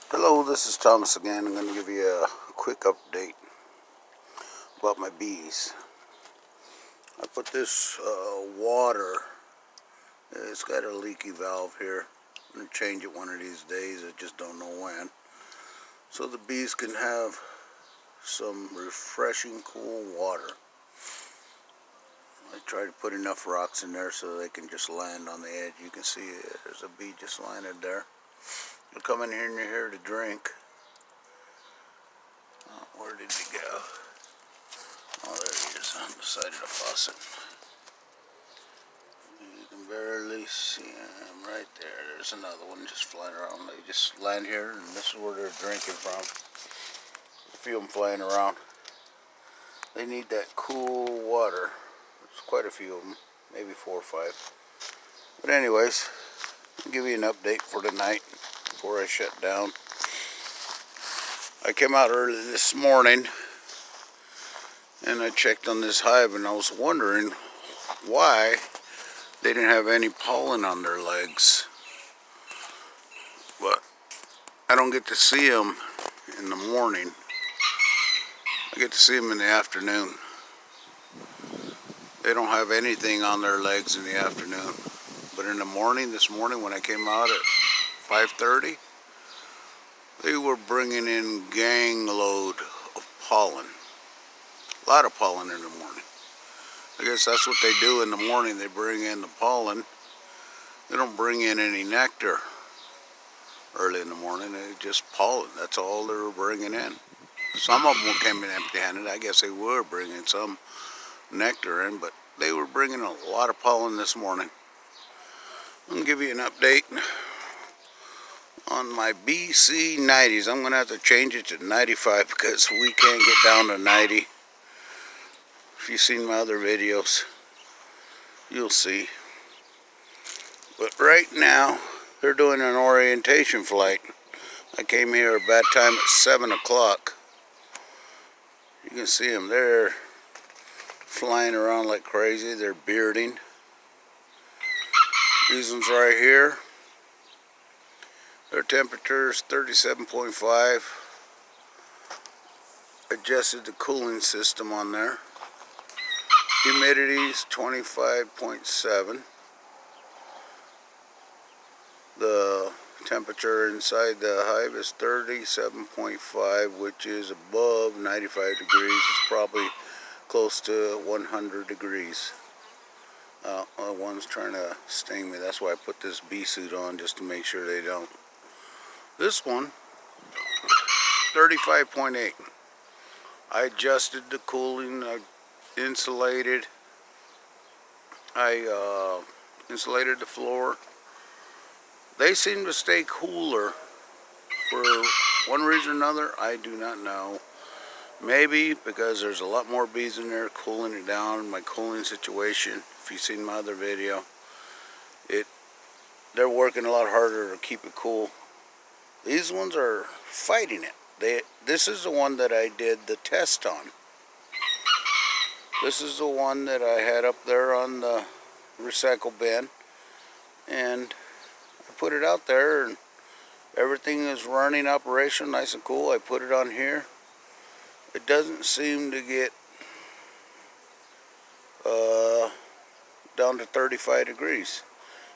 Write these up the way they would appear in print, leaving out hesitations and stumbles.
Hello, this is Thomas again. I'm going to give you a quick update about my bees. I put this water, it's got a leaky valve here. I'm going to change it one of these days, I just don't know when. So the bees can have some refreshing cool water. I try to put enough rocks in there so they can just land on the edge. You can see there's a bee just landed there. They'll come in here to drink. Where did he go? Oh, there he is on the side of the faucet. You can barely see him right there. There's another one just flying around. They just land here, and this is where they're drinking from. A few of them flying around. They need that cool water. There's quite a few of them, maybe 4 or 5. But anyways, I'll give you an update for tonight before I shut down. I came out early this morning and I checked on this hive, and I was wondering why they didn't have any pollen on their legs. But I don't get to see them in the morning. I get to see them in the afternoon. They don't have anything on their legs in the afternoon. But in the morning, this morning when I came out at 5:30, they were bringing in gang load of pollen. A lot of pollen in the morning. I guess that's what they do in the morning. They bring in the pollen. They don't bring in any nectar early in the morning. They just pollen. That's all they were bringing in. Some of them came in empty-handed. I guess they were bringing some nectar in, but they were bringing a lot of pollen this morning. I'm going to give you an update on my BC 90s. I'm going to have to change it to 95 because we can't get down to 90. If you've seen my other videos, you'll see. But right now, they're doing an orientation flight. I came here about time at 7 o'clock. You can see them there flying around like crazy. They're bearding. These ones right here, their temperature is 37.5. Adjusted the cooling system on there. Humidity is 25.7. The temperature inside the hive is 37.5, which is above 95 degrees. It's probably close to 100 degrees. One's trying to sting me. That's why I put this bee suit on, just to make sure they don't. This one, 35.8. I adjusted the cooling. I insulated. I insulated the floor. They seem to stay cooler for one reason or another. I do not know. Maybe because there's a lot more bees in there cooling it down. My cooling situation, if you've seen my other video, they're working a lot harder to keep it cool. These ones are fighting it. This is the one that I did the test on. This is the one that I had up there on the recycle bin, and I put it out there, and everything is running operational, nice and cool. I put it on here. It doesn't seem to get down to 35 degrees.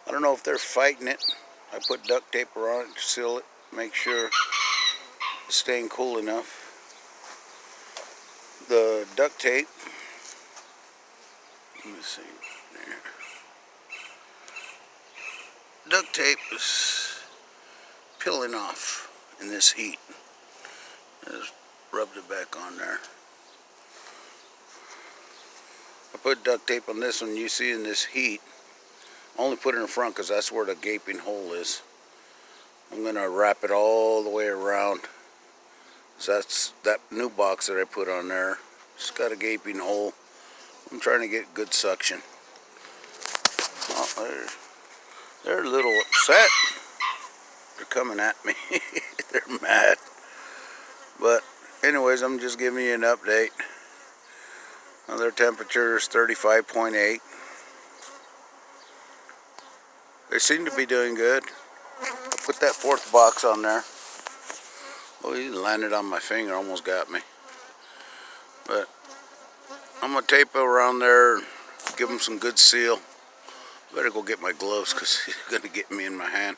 I don't know if they're fighting it. I put duct tape around it to seal it, make sure it's staying cool enough. The duct tape, let me see there. Duct tape is peeling off in this heat. Just rubbed it back on there. I put duct tape on this one. You see in this heat, I only put it in front because that's where the gaping hole is. I'm going to wrap it all the way around. So that's that new box that I put on there. It's got a gaping hole. I'm trying to get good suction. Oh, they're a little upset. They're coming at me. They're mad. But anyways, I'm just giving you an update. Their temperature is 35.8. They seem to be doing good. I put that 4th box on there. Oh, he landed on my finger, almost got me. But I'm going to tape it around there and give him some good seal. Better go get my gloves because he's going to get me in my hand.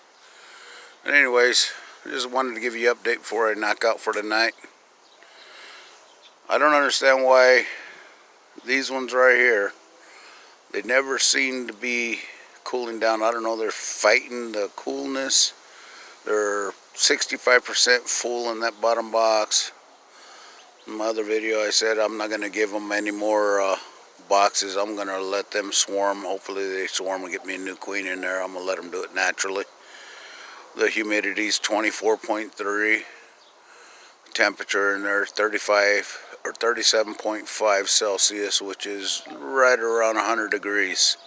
But anyways, I just wanted to give you an update before I knock out for the night. I don't understand why these ones right here, they never seem to be cooling down. I don't know, they're fighting the coolness. They're 65% full in that bottom box. In my other video I said I'm not going to give them any more boxes. I'm going to let them swarm. Hopefully they swarm and get me a new queen in there. I'm going to let them do it naturally. The humidity's 24.3. Temperature in there 35 or 37.5 Celsius, which is right around 100 degrees.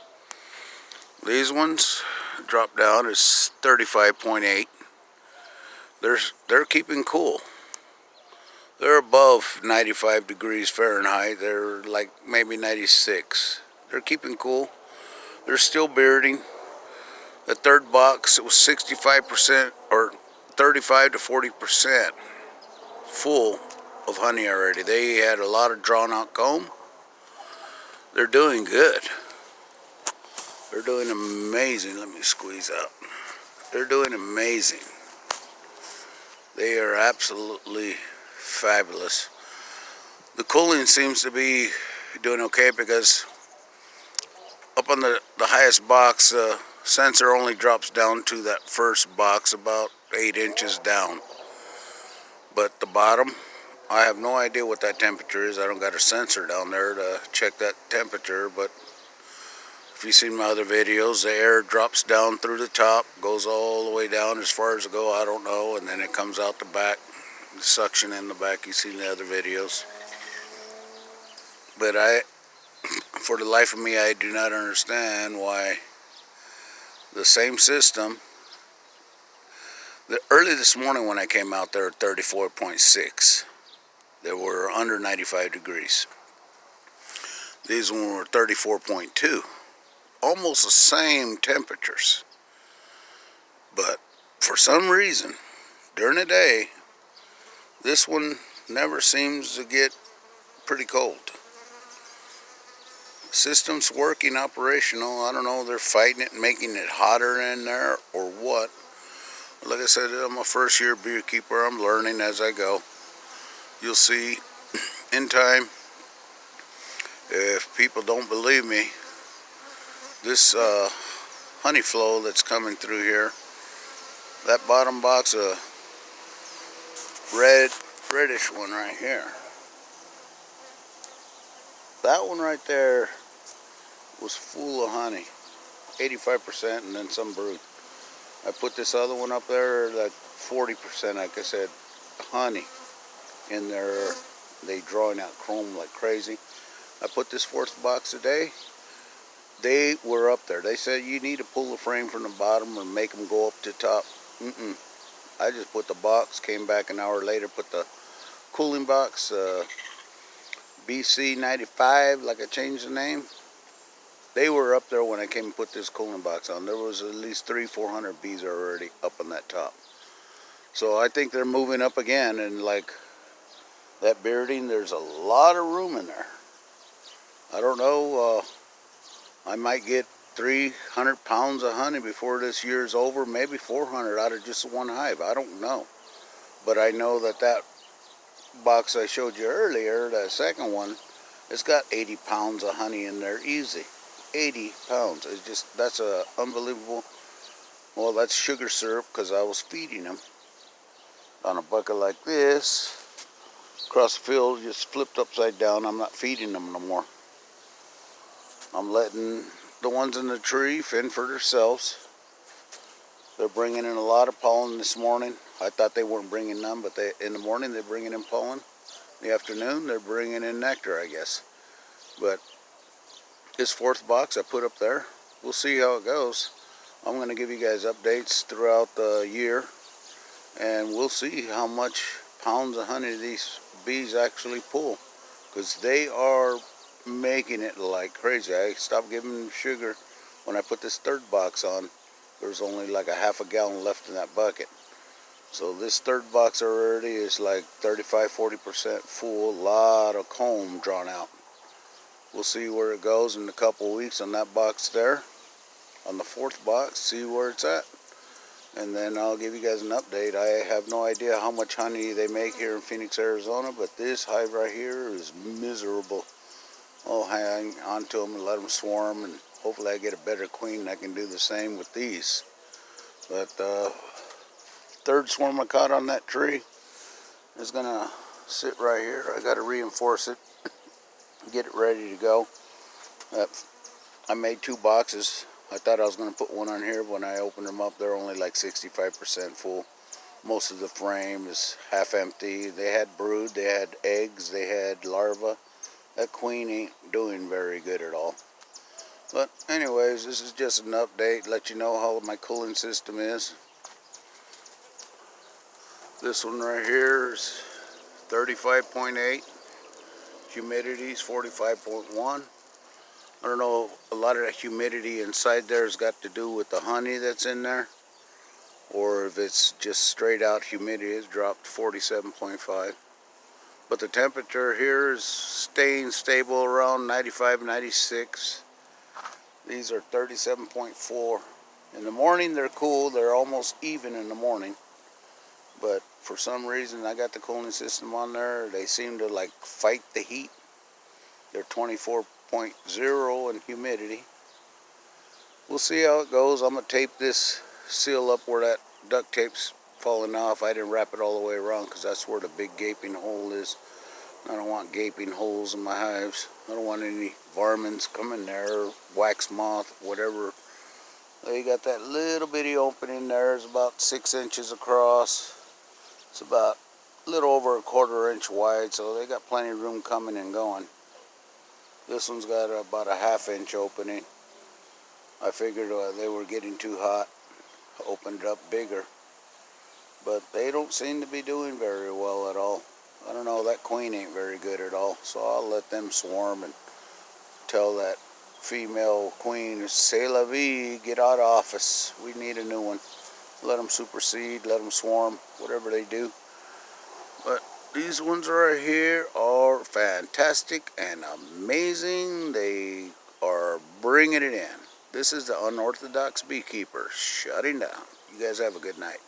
These ones drop down is 35.8. They're keeping cool. They're above 95 degrees Fahrenheit. They're like maybe 96. They're keeping cool. They're still bearding. The third box, it was 65% or 35 to 40% full of honey already. They had a lot of drawn out comb. They're doing good. They're doing amazing. Let me squeeze out. They're doing amazing. They are absolutely fabulous. The cooling seems to be doing okay because up on the highest box, sensor only drops down to that first box about 8 inches down. But the bottom, I have no idea what that temperature is. I don't got a sensor down there to check that temperature, but if you've seen my other videos, the air drops down through the top, goes all the way down as far as it goes, I don't know, and then it comes out the back, the suction in the back. You've seen the other videos. But for the life of me, I do not understand why the same system, early this morning when I came out there at 34.6, they were under 95 degrees. These ones were 34.2, almost the same temperatures. But for some reason, during the day, this one never seems to get pretty cold. The system's working, operational. I don't know, they're fighting it, making it hotter in there or what. Like I said, I'm a first year beekeeper. I'm learning as I go. You'll see in time. If people don't believe me, this honey flow that's coming through here, that bottom box of reddish one right here, that one right there was full of honey, 85%, and then some brood. I put this other one up there, like 40%, like I said, honey in there. They drawing out chrome like crazy. I put this fourth box today. They were up there. They said you need to pull the frame from the bottom or make them go up to top. I just put the box, came back an hour later, put the cooling box, BC 95, like I changed the name. They were up there when I came and put this cooling box on. There was at least 300-400 bees already up on that top. So I think they're moving up again, and like that bearding, there's a lot of room in there. I don't know, I might get 300 pounds of honey before this year's over, maybe 400 out of just one hive. I don't know. But I know that that box I showed you earlier, that second one, it's got 80 pounds of honey in there, easy. 80 pounds. It's just, that's a unbelievable. Well, that's sugar syrup because I was feeding them on a bucket like this. Across the field, just flipped upside down. I'm not feeding them no more. I'm letting the ones in the tree fend for themselves. They're bringing in a lot of pollen this morning. I thought they weren't bringing none, but in the morning they're bringing in pollen. In the afternoon they're bringing in nectar, I guess. But this fourth box I put up there, we'll see how it goes. I'm going to give you guys updates throughout the year, and we'll see how much pounds of honey these bees actually pull, because they are making it like crazy. I stopped giving them sugar when I put this third box on. There's only like a half a gallon left in that bucket. So this third box already is like 35-40% full. A lot of comb drawn out. We'll see where it goes in a couple weeks on that box there. On the fourth box, see where it's at. And then I'll give you guys an update. I have no idea how much honey they make here in Phoenix, Arizona, but this hive right here is miserable. I'll hang on to them and let them swarm, and hopefully I get a better queen and I can do the same with these. But third swarm I caught on that tree is gonna sit right here. I gotta reinforce it, get it ready to go. I made 2 boxes. I thought I was going to put one on here, but when I opened them up, they're only like 65% full. Most of the frame is half empty. They had brood, they had eggs, they had larvae. That queen ain't doing very good at all. But anyways, this is just an update, let you know how my cooling system is. This one right here is 35.8. Humidity is 45.1. I don't know, a lot of that humidity inside there has got to do with the honey that's in there, or if it's just straight out humidity. It's dropped 47.5. But the temperature here is staying stable around 95, 96. These are 37.4. In the morning they're cool, they're almost even in the morning. But for some reason I got the cooling system on there. They seem to like fight the heat. They're 24.0 in humidity. We'll see how it goes. I'm going to tape this seal up where that duct tape's falling off. I didn't wrap it all the way around because that's where the big gaping hole is. I don't want gaping holes in my hives. I don't want any varmints coming there, wax moth, whatever. They got that little bitty opening there. It's about 6 inches across. It's about a little over a 1/4 inch wide, so they got plenty of room coming and going. This one's got about a 1/2 inch opening. I figured they were getting too hot, opened it up bigger. But they don't seem to be doing very well at all. I don't know, that queen ain't very good at all. So I'll let them swarm and tell that female queen, c'est la vie, get out of office. We need a new one. Let them supersede, let them swarm, whatever they do. But these ones right here are fantastic and amazing. They are bringing it in. This is the Unorthodox Beekeeper shutting down. You guys have a good night.